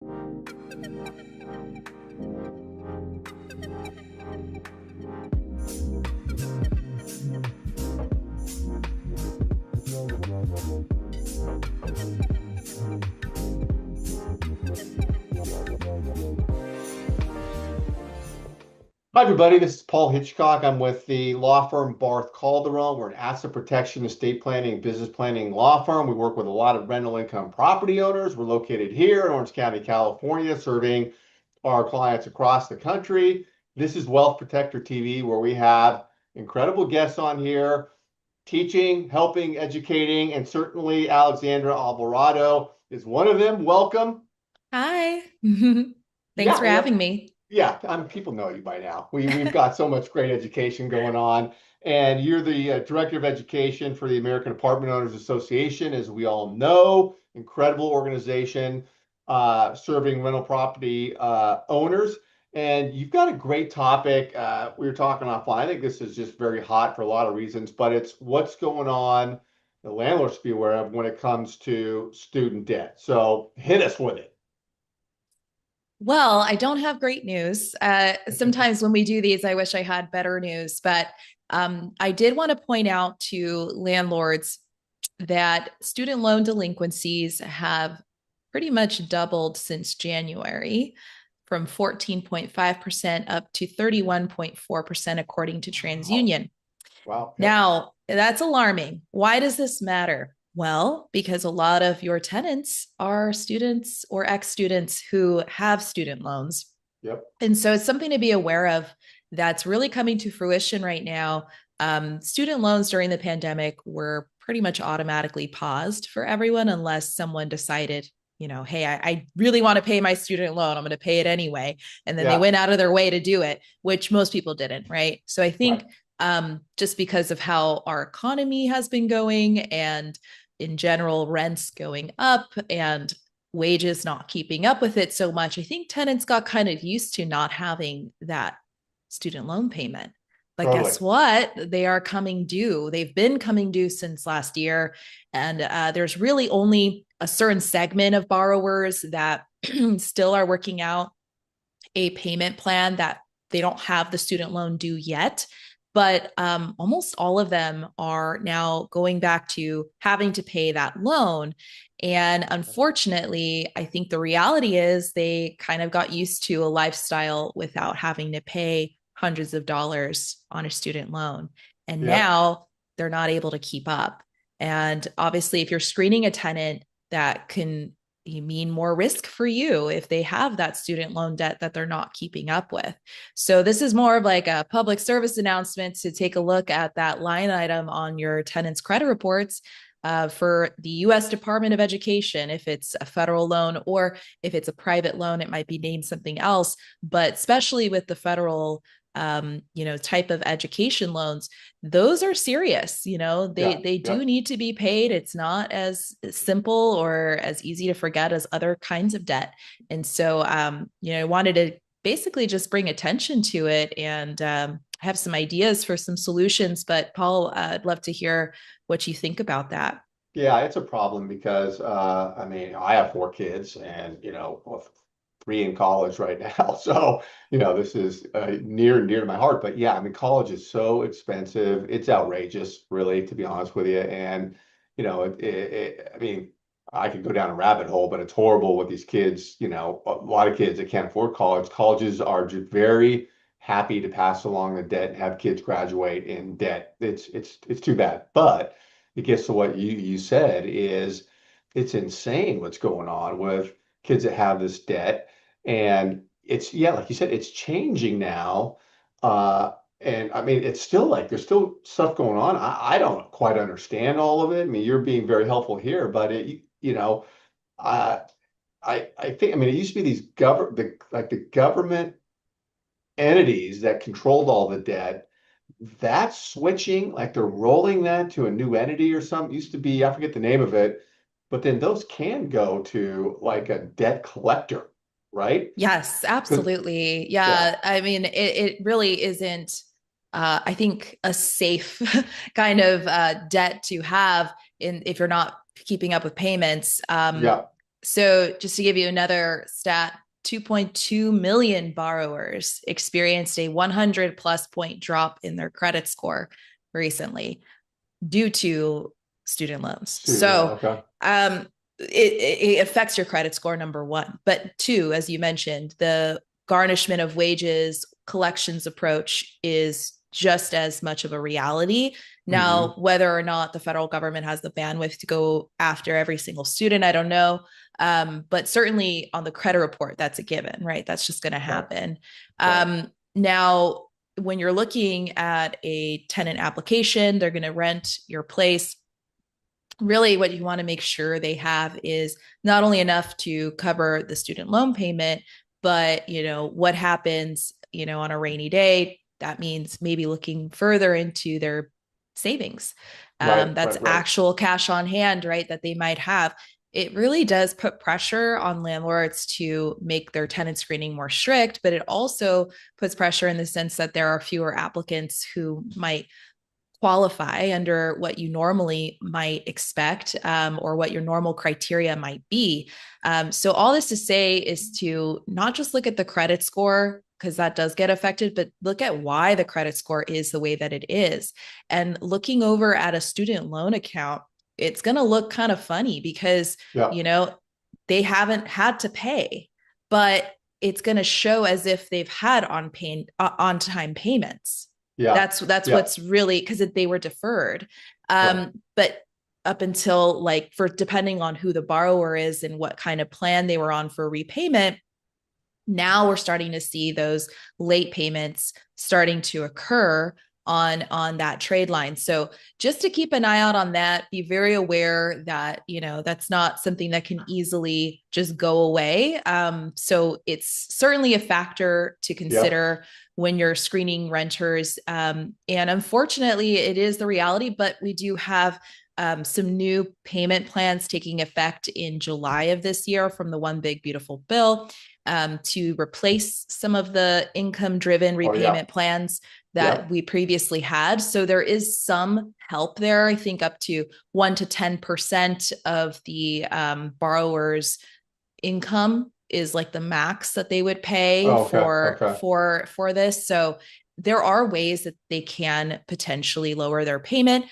Hi, everybody. This is Paul Hitchcock. I'm with the law firm Barth Calderon. We're an asset protection, estate planning, business planning law firm. We work with a lot of rental income property owners. We're located here in Orange County, California, serving our clients across the country. This is Wealth Protector TV, where we have incredible guests on here teaching, helping, educating, and certainly Alexandra Alvarado is one of them. Welcome. Hi. Thanks Yeah, for yeah. having me. Yeah, people know you by now. We've got so much great education going on, and you're the director of education for the American Apartment Owners Association, as we all know, incredible organization serving rental property owners. And you've got a great topic. We were talking offline. I think this is just very hot for a lot of reasons, but it's what's going on the landlords to be aware of when it comes to student debt. So hit us with it. Well, I don't have great news. Sometimes when we do these, I wish I had better news, but I did want to point out to landlords that student loan delinquencies have pretty much doubled since January, from 14.5% up to 31.4%, according to Wow. TransUnion. Wow. Yep. Now, that's alarming. Why does this matter? Well, because a lot of your tenants are students or ex-students who have student loans. Yep. And so it's something to be aware of that's really coming to fruition right now. Student loans during the pandemic were pretty much automatically paused for everyone unless someone decided, hey, I really want to pay my student loan. I'm going to pay it anyway. And then they Yeah. went out of their way to do it, which most people didn't, right? So I Right. think just because of how our economy has been going and in general, rents going up and wages not keeping up with it so much, I think tenants got kind of used to not having that student loan payment. But Totally. guess what? They are coming due. They've been coming due since last year. And there's really only a certain segment of borrowers that still are working out a payment plan that they don't have the student loan due yet. But almost all of them are now going back to having to pay that loan. And unfortunately, I think the reality is they kind of got used to a lifestyle without having to pay hundreds of dollars on a student loan. And Yep. now they're not able to keep up. And obviously, if you're screening a tenant, that can mean more risk for you if they have that student loan debt that they're not keeping up with. So this is more of like a public service announcement to take a look at that line item on your tenant's credit reports for the U.S. Department of Education. If it's a federal loan or if it's a private loan, it might be named something else. But especially with the federal type of education loans, those are serious. They Yeah. they do Yep. need to be paid. It's not as simple or as easy to forget as other kinds of debt. And so I wanted to basically just bring attention to it and have some ideas for some solutions. But Paul, I'd love to hear what you think about that. Yeah, it's a problem because I mean, I have four kids and well, three in college right now. So, this is near and dear to my heart. But yeah, I mean, college is so expensive. It's outrageous, really, to be honest with you. And, I mean, I could go down a rabbit hole, but it's horrible with these kids, a lot of kids that can't afford college. Colleges are just very happy to pass along the debt and have kids graduate in debt. It's too bad. But it gets to what you said is it's insane what's going on with kids that have this debt. And it's, yeah, like you said, it's changing now. And I mean, it's still like there's still stuff going on. I don't quite understand all of it. I mean, you're being very helpful here, but I I think, I mean, it used to be these the government entities that controlled all the debt. That's switching, like they're rolling that to a new entity or something. Used to be, I forget the name of it, but then those can go to like a debt collector, right? Yes, Because absolutely. yeah, Yeah. I mean, it really isn't, I think, a safe kind of debt to have in if you're not keeping up with payments. yeah, So just to give you another stat, 2.2 million borrowers experienced a 100 plus point drop in their credit score recently due to student loans. Student loan, So okay. it affects your credit score, number one. But two, as you mentioned, the garnishment of wages collections approach is just as much of a reality. Now, Hmm. whether or not the federal government has the bandwidth to go after every single student, I don't know. But certainly on the credit report, that's a given, right? That's just going to Right, happen. right, Now, when you're looking at a tenant application, they're going to rent your place. Really, what you want to make sure they have is not only enough to cover the student loan payment, but what happens, on a rainy day. That means maybe looking further into their savings. right, That's right, right. actual cash on hand, right? That they might have. It really does put pressure on landlords to make their tenant screening more strict, but it also puts pressure in the sense that there are fewer applicants who might qualify under what you normally might expect, or what your normal criteria might be. So, all this to say is to not just look at the credit score, because that does get affected, but look at why the credit score is the way that it is. And looking over at a student loan account, it's going to look kind of funny because, Yeah, you know, they haven't had to pay, but it's going to show as if they've had on time payments. yeah, That's yeah. what's really because they were deferred. Right, But up until like for depending on who the borrower is and what kind of plan they were on for repayment, now we're starting to see those late payments starting to occur on that trade line. So just to keep an eye out on that, be very aware that that's not something that can easily just go away. So it's certainly a factor to yeah. consider when you're screening renters. And unfortunately, it is the reality, but we do have some new payment plans taking effect in July of this year from the One Big Beautiful Bill, to replace some of the income driven Oh, yeah, repayment plans yeah. that we previously had. So there is some help there. I think up to 1 to 10% of the borrower's income is like the max that they would pay Oh, okay, for okay. this. So there are ways that they can potentially lower their payment,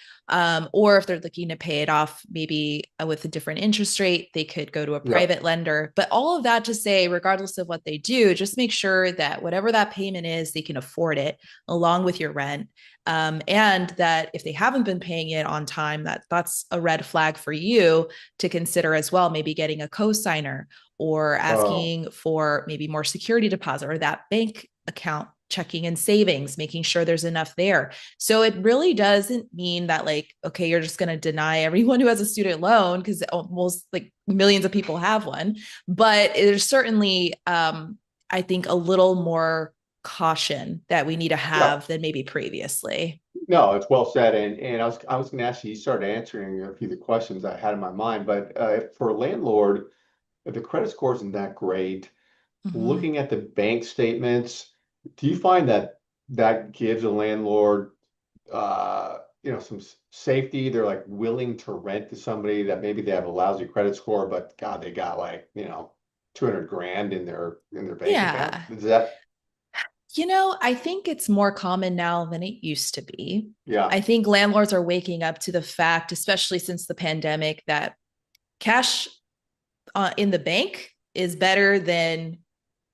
or if they're looking to pay it off maybe with a different interest rate, they could go to a Yeah. private lender. But all of that to say, regardless of what they do, just make sure that whatever that payment is, they can afford it along with your rent. And that if they haven't been paying it on time, that's a red flag for you to consider as well, maybe getting a co-signer or Oh, asking for maybe more security deposit or that bank account checking in savings, making sure there's enough there. So it really doesn't mean that like, okay, you're just going to deny everyone who has a student loan because almost like millions of people have one. But there's certainly, I think, a little more caution that we need to yeah. have than maybe previously. No, it's well said. And I was going to ask you, you started answering a few of the questions I had in my mind, but for a landlord, if the credit score isn't that great, Mm-hmm. looking at the bank statements, do you find that that gives a landlord, some safety? They're like willing to rent to somebody that maybe they have a lousy credit score, but God, they got like, 200 grand in their bank account. Yeah. Is that, I think it's more common now than it used to be. yeah, I think landlords are waking up to the fact, especially since the pandemic, that cash in the bank is better than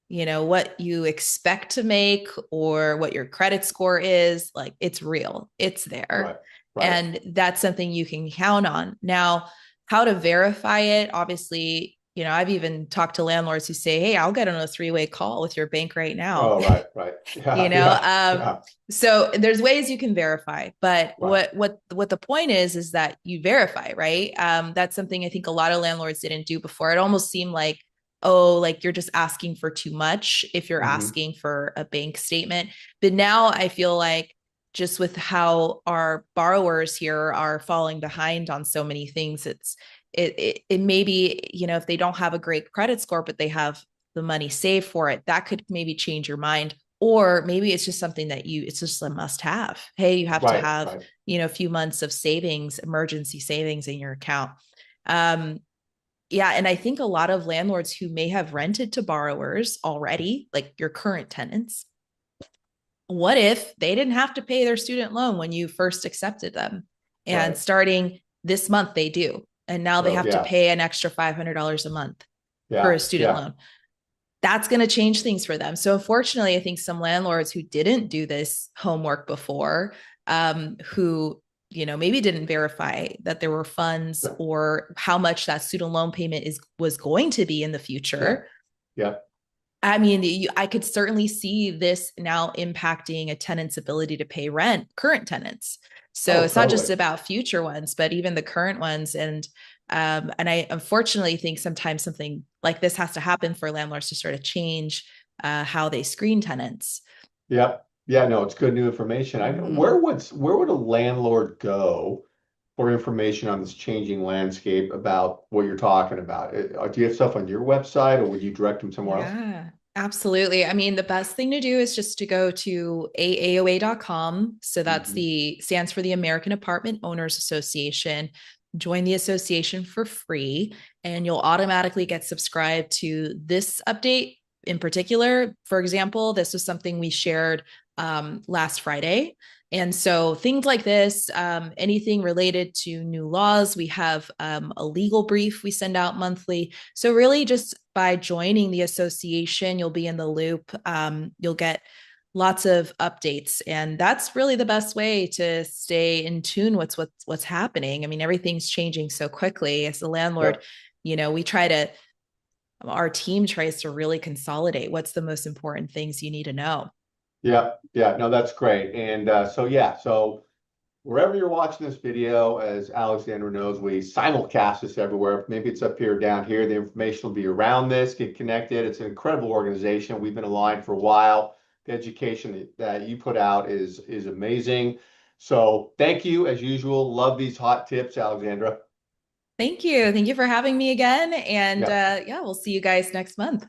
what you expect to make or what your credit score is. Like it's real, it's there, right, right. and that's something you can count on. Now, how to verify it, obviously, I've even talked to landlords who say, hey, I'll get on a three-way call with your bank right now. Oh, right, right. you Yeah, know yeah, um yeah, so there's ways you can verify, but right, what the point is that you verify, right? That's something I think a lot of landlords didn't do before. It almost seemed like, oh, like you're just asking for too much if you're hmm, asking for a bank statement. But now I feel like, just with how our borrowers here are falling behind on so many things, it may be, if they don't have a great credit score but they have the money saved for it, that could maybe change your mind. Or maybe it's just something that it's just a must have. Hey, you have to right, have, right. a few months of savings, emergency savings in your account. Um, Yeah, and I think a lot of landlords who may have rented to borrowers already, like your current tenants, what if they didn't have to pay their student loan when you first accepted them? And Right. starting this month, they do. And now they Oh, have to yeah. pay an extra $500 a month for Yeah. a student Yeah. loan. That's going to change things for them. So, unfortunately, I think some landlords who didn't do this homework before, who maybe didn't verify that there were funds Yeah. or how much that student loan payment was going to be in the Yeah. future. Yeah. I mean, I could certainly see this now impacting a tenant's ability to pay rent, current tenants. So Oh, it's not just totally. about future ones, but even the current ones. And I unfortunately think sometimes something like this has to happen for landlords to sort of change how they screen tenants. Yeah. Yeah. No, it's good new information. Mm-hmm. Where would a landlord go for information on this changing landscape about what you're talking about? Do you have stuff on your website, or would you direct them somewhere else? Yeah, absolutely. I mean, the best thing to do is just to go to AAOA.com. So that's Mhm. the stands for the American Apartment Owners Association. Join the association for free, and you'll automatically get subscribed to this update in particular. For example, this was something we shared last Friday. And so things like this, anything related to new laws, we have a legal brief we send out monthly. So really just by joining the association, you'll be in the loop. You'll get lots of updates, and that's really the best way to stay in tune with what's happening. I mean, everything's changing so quickly. As a landlord, Yep. we try to our team tries to really consolidate what's the most important things you need to know. Yeah. Yeah. No, that's great. And so, yeah. So, wherever you're watching this video, as Alexandra knows, we simulcast this everywhere. Maybe it's up here, down here. The information will be around this. Get connected. It's an incredible organization. We've been aligned for a while. The education that you put out is amazing. So thank you, as usual. Love these hot tips, Alexandra. Thank you. Thank you for having me again. And Yeah. yeah, we'll see you guys next month.